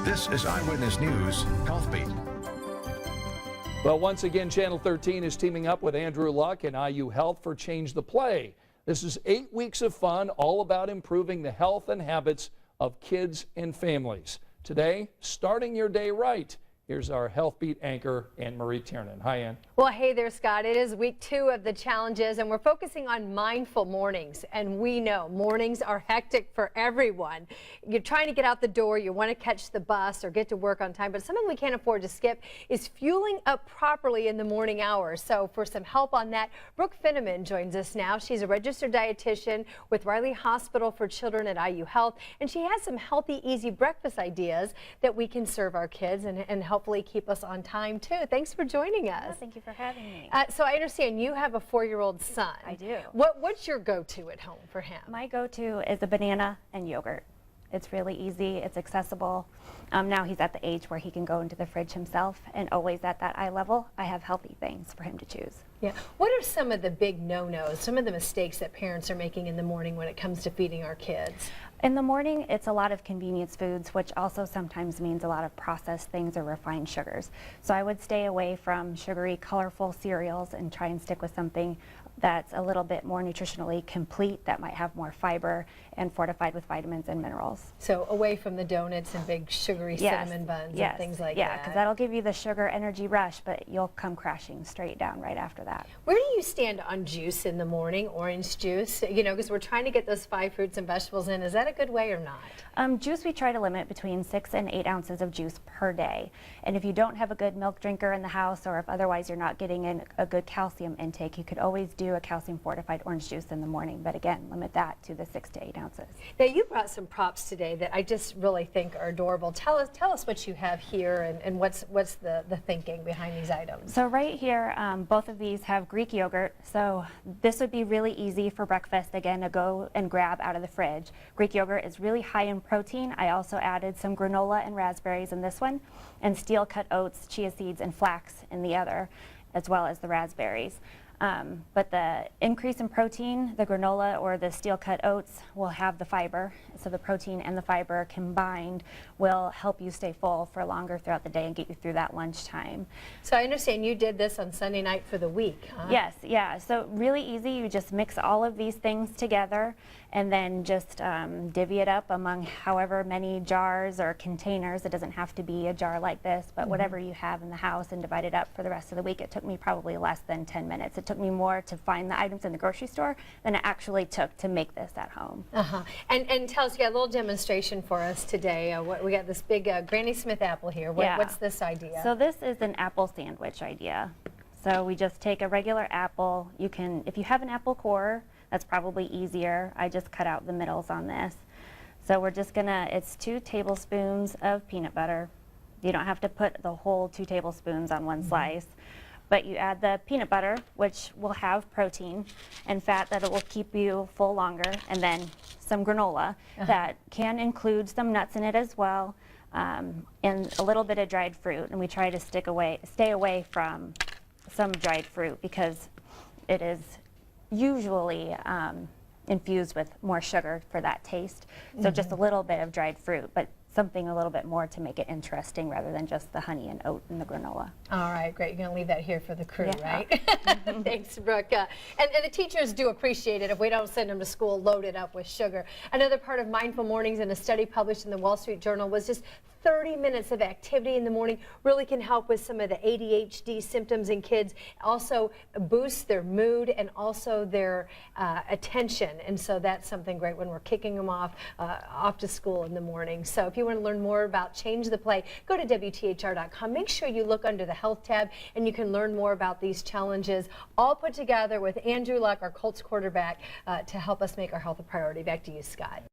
This is Eyewitness News Health Beat. Well, once again, Channel 13 is teaming up with Andrew Luck and IU Health for Change the Play. This is 8 weeks of fun, all about improving the health and habits of kids and families. Today, starting your day right. Here's our Health Beat anchor, Anne-Marie Tiernan. Hi, Ann. Well, hey there, Scott. It is week 2 of the challenges, and we're focusing on mindful mornings. And we know mornings are hectic for everyone. You're trying to get out the door, you want to catch the bus or get to work on time, but something we can't afford to skip is fueling up properly in the morning hours. So for some help on that, Brooke Finneman joins us now. She's a registered dietitian with Riley Hospital for Children at IU Health, and she has some healthy, easy breakfast ideas that we can serve our kids and hopefully keep us on time too. Thanks for joining us. Oh, thank you for having me. So I understand you have a 4-year-old son. I do. What's your go-to at home for him? My go-to is a banana and yogurt. It's really easy, it's accessible. Now he's at the age where he can go into the fridge himself, and always at that eye level, I have healthy things for him to choose. Yeah. What are some of the big no-nos, some of the mistakes that parents are making in the morning when it comes to feeding our kids? In the morning, it's a lot of convenience foods, which also sometimes means a lot of processed things or refined sugars. So I would stay away from sugary, colorful cereals and try and stick with something that's a little bit more nutritionally complete, that might have more fiber and fortified with vitamins and minerals. So away from the donuts and big sugary cinnamon buns and things like that. Yeah, because that'll give you the sugar energy rush, but you'll come crashing straight down right after that. Where do you stand on juice in the morning, orange juice? You know, because we're trying to get those 5 fruits and vegetables in. Is that a good way or not? Juice, we try to limit between 6 and 8 ounces of juice per day. And if you don't have a good milk drinker in the house, or if otherwise you're not getting in a good calcium intake, you could always do a calcium fortified orange juice in the morning. But again, limit that to the 6 to 8 ounces. Now you brought some props today that I just really think are adorable. Tell us what you have here and what's the thinking behind these items. So right here, both of these have Greek yogurt. So this would be really easy for breakfast, again, to go and grab out of the fridge. Greek yogurt is really high in protein. I also added some granola and raspberries in this one, and steel cut oats, chia seeds, and flax in the other, as well as the raspberries. But the increase in protein, the granola or the steel cut oats will have the fiber. So the protein and the fiber combined will help you stay full for longer throughout the day and get you through that lunchtime. So I understand you did this on Sunday night for the week, huh? Yes, yeah. So really easy. You just mix all of these things together and then just divvy it up among however many jars or containers. It doesn't have to be a jar like this, but whatever you have in the house, and divide it up for the rest of the week. It took me probably less than 10 minutes. It took me more to find the items in the grocery store than it actually took to make this at home. And tell us, you got a little demonstration for us today. We got this big Granny Smith apple here. What's this idea? So this is an apple sandwich idea. So we just take a regular apple. You can, if you have an apple core, that's probably easier. I just cut out the middles on this. So we're just gonna, it's 2 tablespoons of peanut butter. You don't have to put the whole 2 tablespoons on one slice. But you add the peanut butter, which will have protein and fat that it will keep you full longer, and then some granola that can include some nuts in it as well, and a little bit of dried fruit. And we try to stay away from some dried fruit because it is usually infused with more sugar for that taste. So just a little bit of dried fruit, but something a little bit more to make it interesting rather than just the honey and oat and the granola. All right, great. You're going to leave that here for the crew, right? Thanks, Brooke. And the teachers do appreciate it if we don't send them to school loaded up with sugar. Another part of Mindful Mornings in a study published in the Wall Street Journal was just 30 minutes of activity in the morning really can help with some of the ADHD symptoms in kids, also boost their mood and also their attention. And so that's something great when we're kicking them off to school in the morning. So if you want to learn more about Change the Play, go to WTHR.com. Make sure you look under the Health tab and you can learn more about these challenges, all put together with Andrew Luck, our Colts quarterback, to help us make our health a priority. Back to you, Scott.